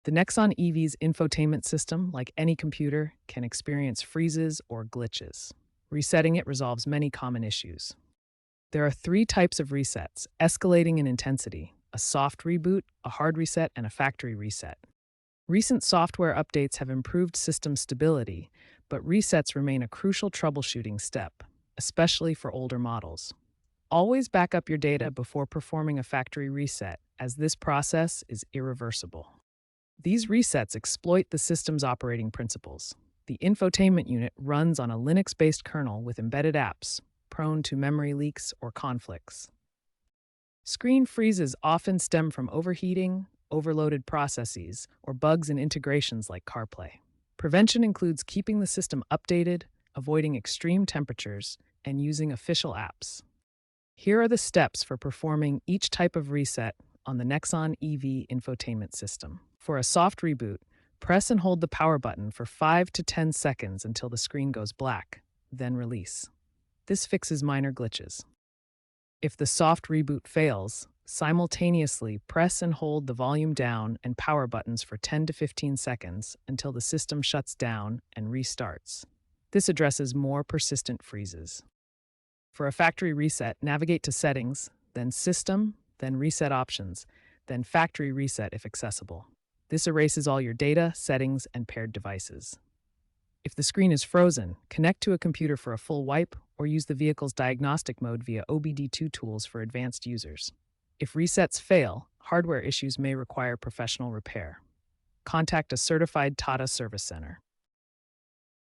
The Nexon EV's infotainment system, like any computer, can experience freezes or glitches. Resetting it resolves many common issues. There are three types of resets, escalating in intensity: a soft reboot, a hard reset, and a factory reset. Recent software updates have improved system stability, but resets remain a crucial troubleshooting step, especially for older models. Always back up your data before performing a factory reset, as this process is irreversible. These resets exploit the system's operating principles. The infotainment unit runs on a Linux-based kernel with embedded apps, prone to memory leaks or conflicts. Screen freezes often stem from overheating, overloaded processes, or bugs in integrations like CarPlay. Prevention includes keeping the system updated, avoiding extreme temperatures, and using official apps. Here are the steps for performing each type of reset on the Nexon EV infotainment system. For a soft reboot, press and hold the power button for 5 to 10 seconds until the screen goes black, then release. This fixes minor glitches. If the soft reboot fails, simultaneously press and hold the volume down and power buttons for 10 to 15 seconds until the system shuts down and restarts. This addresses more persistent freezes. For a factory reset, navigate to Settings, then System, then Reset Options, then Factory Reset if accessible. This erases all your data, settings, and paired devices. If the screen is frozen, connect to a computer for a full wipe or use the vehicle's diagnostic mode via OBD2 tools for advanced users. If resets fail, hardware issues may require professional repair. Contact a certified Tata service center.